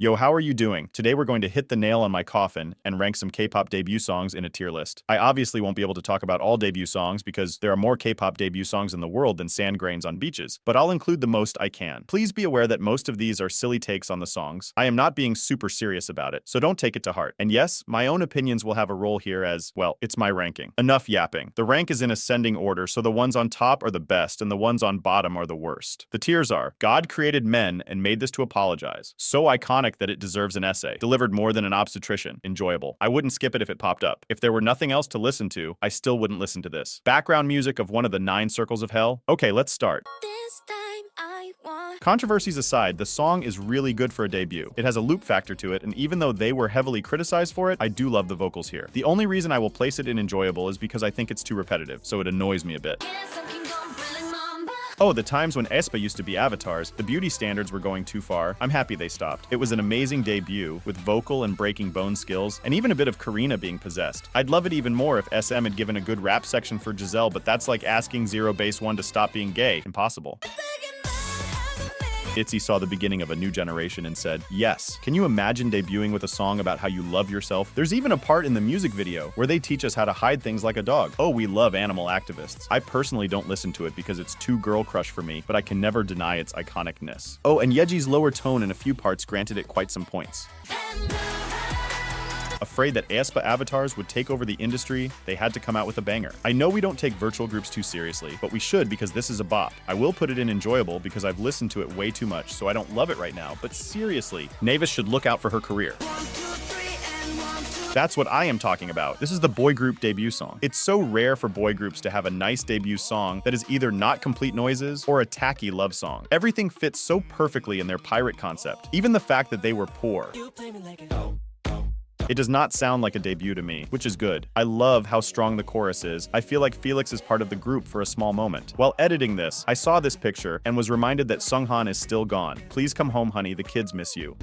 Yo, how are you doing? Today we're going to hit the nail on my coffin and rank some K-pop debut songs in a tier list. I obviously won't be able to talk about all debut songs because there are more K-pop debut songs in the world than sand grains on beaches, but I'll include the most I can. Please be aware that most of these are silly takes on the songs. I am not being super serious about it, so don't take it to heart. And yes, my own opinions will have a role here as, well, it's my ranking. Enough yapping. The rank is in ascending order, so the ones on top are the best and the ones on bottom are the worst. The tiers are: God created men and made this to apologize. So iconic that it deserves an essay. Delivered more than an obstetrician. Enjoyable. I wouldn't skip it if it popped up. If there were nothing else to listen to, I still wouldn't listen to this. Background music of one of the 9 circles of hell? Okay, let's start. Controversies aside, the song is really good for a debut. It has a loop factor to it, and even though they were heavily criticized for it, I do love the vocals here. The only reason I will place it in enjoyable is because I think it's too repetitive, so it annoys me a bit. Oh, the times when aespa used to be avatars, the beauty standards were going too far. I'm happy they stopped. It was an amazing debut, with vocal and breaking bone skills, and even a bit of Karina being possessed. I'd love it even more if SM had given a good rap section for Giselle, but that's like asking Zero Base One to stop being gay. Impossible. ITZY saw the beginning of a new generation and said, yes. Can you imagine debuting with a song about how you love yourself? There's even a part in the music video where they teach us how to hide things like a dog. Oh, we love animal activists. I personally don't listen to it because it's too girl crush for me, but I can never deny its iconicness. Oh, and Yeji's lower tone in a few parts granted it quite some points. Afraid that aespa avatars would take over the industry, they had to come out with a banger. I know we don't take virtual groups too seriously, but we should because this is a bop. I will put it in enjoyable because I've listened to it way too much, so I don't love it right now, but seriously, Navis should look out for her career. That's what I am talking about. This is the boy group debut song. It's so rare for boy groups to have a nice debut song that is either not complete noises or a tacky love song. Everything fits so perfectly in their pirate concept, even the fact that they were poor. It does not sound like a debut to me, which is good. I love how strong the chorus is. I feel like Felix is part of the group for a small moment. While editing this, I saw this picture and was reminded that Sunghan is still gone. Please come home, honey, the kids miss you.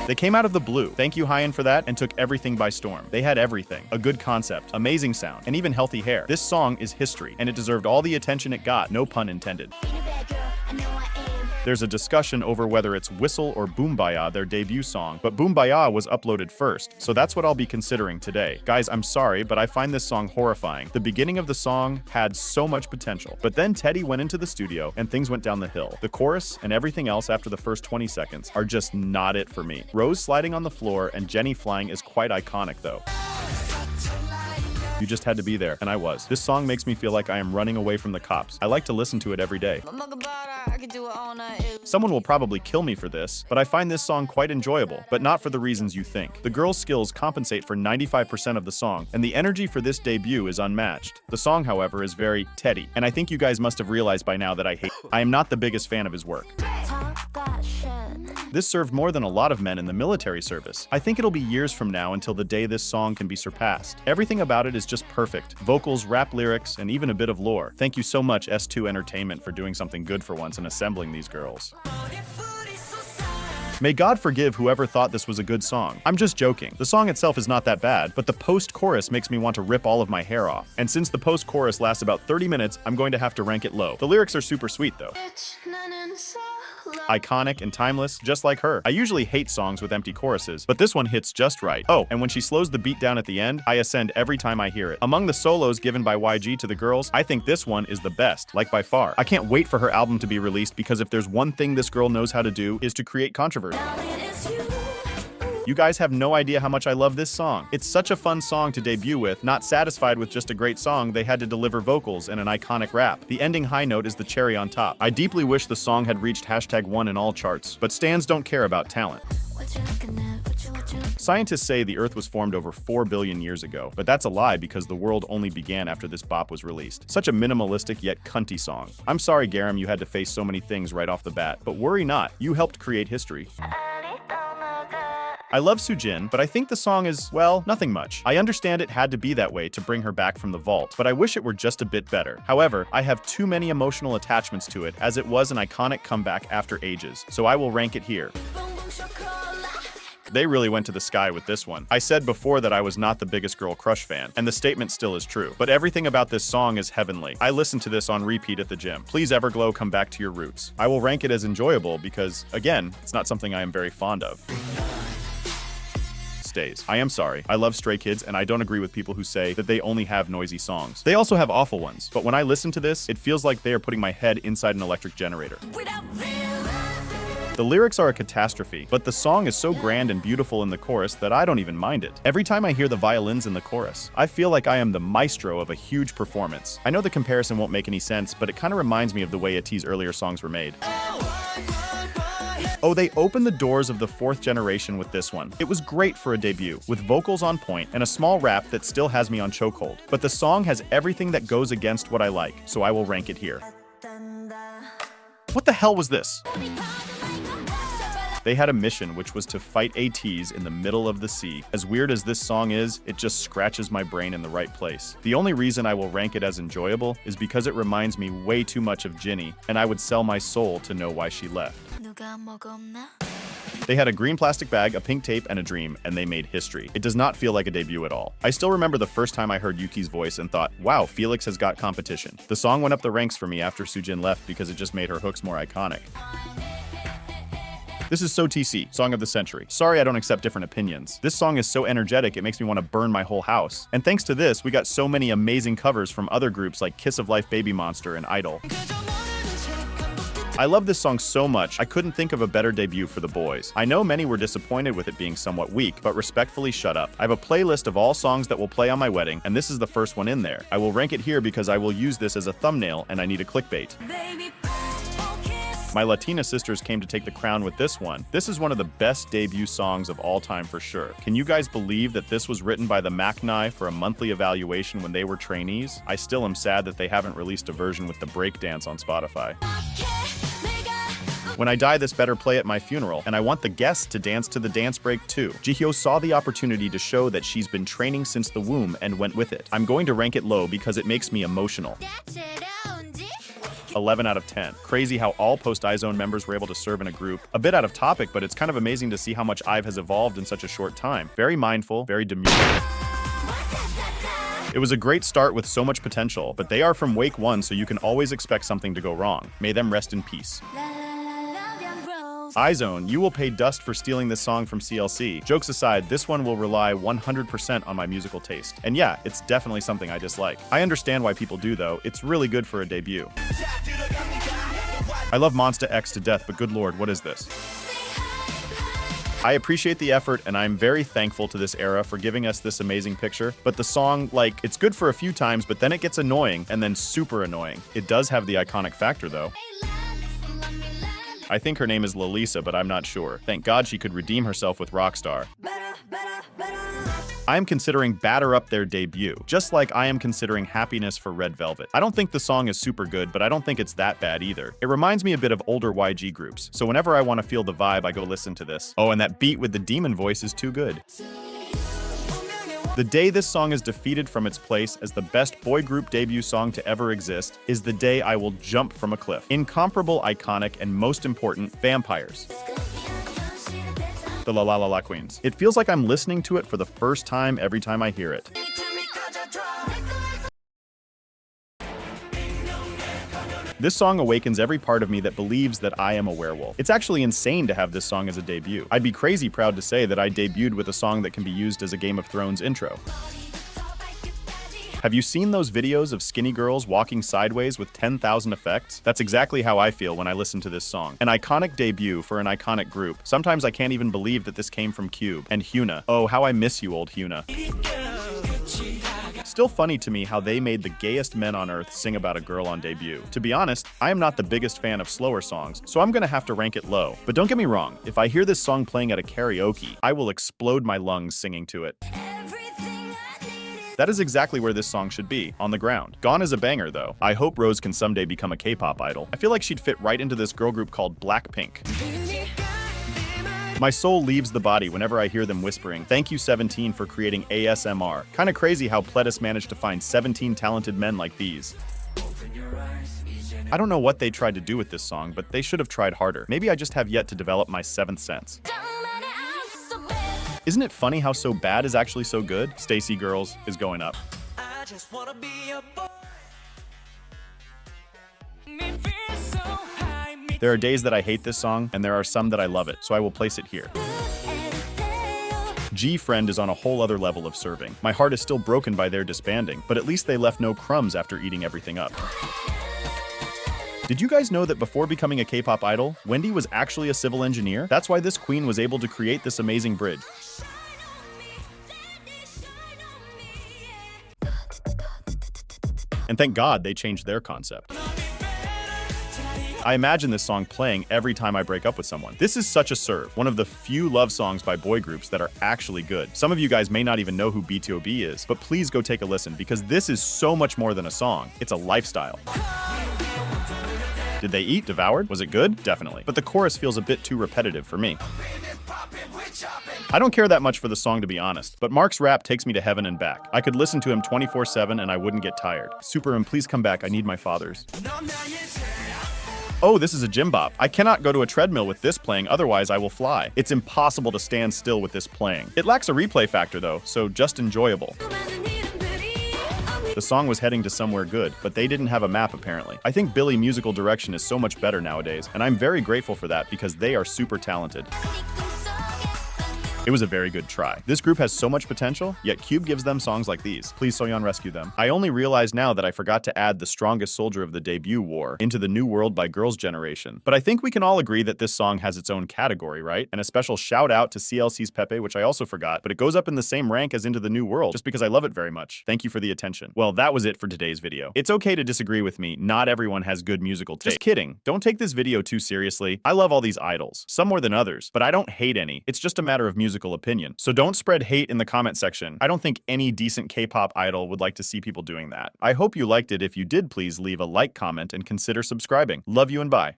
They came out of the blue. Thank you, Hyun, for that, and took everything by storm. They had everything. A good concept, amazing sound, and even healthy hair. This song is history, and it deserved all the attention it got, no pun intended. There's a discussion over whether it's Whistle or Boombaya, their debut song, but Boombaya was uploaded first, so that's what I'll be considering today. Guys, I'm sorry, but I find this song horrifying. The beginning of the song had so much potential, but then Teddy went into the studio and things went down the hill. The chorus and everything else after the first 20 seconds are just not it for me. Rose sliding on the floor and Jennie flying is quite iconic though. You just had to be there, and I was. This song makes me feel like I am running away from the cops. I like to listen to it every day. Someone will probably kill me for this, but I find this song quite enjoyable, but not for the reasons you think. The girls' skills compensate for 95% of the song, and the energy for this debut is unmatched. The song, however, is very Teddy, and I think you guys must have realized by now that I am not the biggest fan of his work. This served more than a lot of men in the military service. I think it'll be years from now until the day this song can be surpassed. Everything about it is just perfect. Vocals, rap lyrics, and even a bit of lore. Thank you so much, S2 Entertainment, for doing something good for once and assembling these girls. May God forgive whoever thought this was a good song. I'm just joking. The song itself is not that bad, but the post-chorus makes me want to rip all of my hair off. And since the post-chorus lasts about 30 minutes, I'm going to have to rank it low. The lyrics are super sweet though. Iconic and timeless, just like her. I usually hate songs with empty choruses, but this one hits just right. Oh, and when she slows the beat down at the end, I ascend every time I hear it. Among the solos given by YG to the girls, I think this one is the best, like by far. I can't wait for her album to be released because if there's one thing this girl knows how to do is to create controversy. You guys have no idea how much I love this song. It's such a fun song to debut with. Not satisfied with just a great song, they had to deliver vocals and an iconic rap. The ending high note is the cherry on top. I deeply wish the song had reached #1 in all charts, but stans don't care about talent. Scientists say the Earth was formed over 4 billion years ago, but that's a lie because the world only began after this bop was released. Such a minimalistic yet cunty song. I'm sorry, Garam, you had to face so many things right off the bat, but worry not, you helped create history. I love Soojin, but I think the song is, well, nothing much. I understand it had to be that way to bring her back from the vault, but I wish it were just a bit better. However, I have too many emotional attachments to it as it was an iconic comeback after ages, so I will rank it here. They really went to the sky with this one. I said before that I was not the biggest girl crush fan, and the statement still is true. But everything about this song is heavenly. I listen to this on repeat at the gym. Please Everglow, come back to your roots. I will rank it as enjoyable because, again, it's not something I am very fond of. Stays. I am sorry. I love Stray Kids, and I don't agree with people who say that they only have noisy songs. They also have awful ones, but when I listen to this, it feels like they are putting my head inside an electric generator. The lyrics are a catastrophe, but the song is so grand and beautiful in the chorus that I don't even mind it. Every time I hear the violins in the chorus, I feel like I am the maestro of a huge performance. I know the comparison won't make any sense, but it kind of reminds me of the way ATEEZ's earlier songs were made. Oh, they opened the doors of the 4th generation with this one. It was great for a debut, with vocals on point and a small rap that still has me on chokehold. But the song has everything that goes against what I like, so I will rank it here. What the hell was this? They had a mission, which was to fight ATEEZ in the middle of the sea. As weird as this song is, it just scratches my brain in the right place. The only reason I will rank it as enjoyable is because it reminds me way too much of Jinny, and I would sell my soul to know why she left. They had a green plastic bag, a pink tape, and a dream, and they made history. It does not feel like a debut at all. I still remember the first time I heard Yuki's voice and thought, wow, Felix has got competition. The song went up the ranks for me after Soojin left because it just made her hooks more iconic. This is So TC, Song of the Century. Sorry I don't accept different opinions. This song is so energetic it makes me want to burn my whole house. And thanks to this, we got so many amazing covers from other groups like Kiss of Life Baby Monster and Idol. I love this song so much, I couldn't think of a better debut for the boys. I know many were disappointed with it being somewhat weak, but respectfully shut up. I have a playlist of all songs that will play on my wedding, and this is the first one in there. I will rank it here because I will use this as a thumbnail and I need a clickbait. My Latina sisters came to take the crown with this one. This is one of the best debut songs of all time for sure. Can you guys believe that this was written by the Macnai for a monthly evaluation when they were trainees? I still am sad that they haven't released a version with the breakdance on Spotify. When I die, this better play at my funeral, and I want the guests to dance to the dance break too. Jihyo saw the opportunity to show that she's been training since the womb and went with it. I'm going to rank it low because it makes me emotional. 11 out of 10. Crazy how all post-iZone members were able to serve in a group. A bit out of topic, but it's kind of amazing to see how much IVE has evolved in such a short time. Very mindful, very demure. It was a great start with so much potential, but they are from Wake 1, so you can always expect something to go wrong. May them rest in peace. iZone, you will pay dust for stealing this song from CLC. Jokes aside, this one will rely 100% on my musical taste. And yeah, it's definitely something I dislike. I understand why people do though, it's really good for a debut. I love Monsta X to death, but good lord, what is this? I appreciate the effort, and I'm very thankful to this era for giving us this amazing picture, but the song, like, it's good for a few times, but then it gets annoying, and then super annoying. It does have the iconic factor though. I think her name is Lalisa, but I'm not sure. Thank God she could redeem herself with Rockstar. I am considering Batter Up their debut, just like I am considering Happiness for Red Velvet. I don't think the song is super good, but I don't think it's that bad either. It reminds me a bit of older YG groups, so whenever I want to feel the vibe, I go listen to this. Oh, and that beat with the demon voice is too good. The day this song is defeated from its place as the best boy group debut song to ever exist is the day I will jump from a cliff. Incomparable, iconic, and most important, vampires. The La La La La Queens. It feels like I'm listening to it for the first time every time I hear it. This song awakens every part of me that believes that I am a werewolf. It's actually insane to have this song as a debut. I'd be crazy proud to say that I debuted with a song that can be used as a Game of Thrones intro. Have you seen those videos of skinny girls walking sideways with 10,000 effects? That's exactly how I feel when I listen to this song. An iconic debut for an iconic group. Sometimes I can't even believe that this came from Cube. And Hyuna. Oh, how I miss you, old Hyuna. Still funny to me how they made the gayest men on earth sing about a girl on debut. To be honest, I am not the biggest fan of slower songs, so I'm gonna have to rank it low. But don't get me wrong, if I hear this song playing at a karaoke, I will explode my lungs singing to it. That is exactly where this song should be, on the ground. Gone is a banger though. I hope Rose can someday become a K-pop idol. I feel like she'd fit right into this girl group called Blackpink. My soul leaves the body whenever I hear them whispering, "Thank you 17 for creating ASMR." Kinda crazy how Pledis managed to find 17 talented men like these. I don't know what they tried to do with this song, but they should have tried harder. Maybe I just have yet to develop my seventh sense. Isn't it funny how so bad is actually so good? Stacy Girls is going up. I just wanna be a boy. There are days that I hate this song, and there are some that I love it, so I will place it here. G-Friend is on a whole other level of serving. My heart is still broken by their disbanding, but at least they left no crumbs after eating everything up. Did you guys know that before becoming a K-pop idol, Wendy was actually a civil engineer? That's why this queen was able to create this amazing bridge. And thank God they changed their concept. I imagine this song playing every time I break up with someone. This is such a serve, one of the few love songs by boy groups that are actually good. Some of you guys may not even know who B2B is, but please go take a listen because this is so much more than a song. It's a lifestyle. Did they eat? Devoured? Was it good? Definitely. But the chorus feels a bit too repetitive for me. I don't care that much for the song, to be honest, but Mark's rap takes me to heaven and back. I could listen to him 24/7 and I wouldn't get tired. Superim, please come back. I need my fathers. Oh, this is a gym bop. I cannot go to a treadmill with this playing, otherwise I will fly. It's impossible to stand still with this playing. It lacks a replay factor though, so just enjoyable. The song was heading to somewhere good, but they didn't have a map apparently. I think Billy musical direction is so much better nowadays, and I'm very grateful for that because they are super talented. It was a very good try. This group has so much potential, yet Cube gives them songs like these. Please Soyeon rescue them. I only realized now that I forgot to add The Strongest Soldier of the Debut War into the New World by Girls' Generation. But I think we can all agree that this song has its own category, right? And a special shout out to CLC's Pepe, which I also forgot, but it goes up in the same rank as Into the New World, just because I love it very much. Thank you for the attention. Well, that was it for today's video. It's okay to disagree with me. Not everyone has good musical taste. Just kidding. Don't take this video too seriously. I love all these idols, some more than others, but I don't hate any. It's just a matter of musical opinion. So don't spread hate in the comment section. I don't think any decent K-pop idol would like to see people doing that. I hope you liked it. If you did, please leave a like, comment, and consider subscribing. Love you and bye.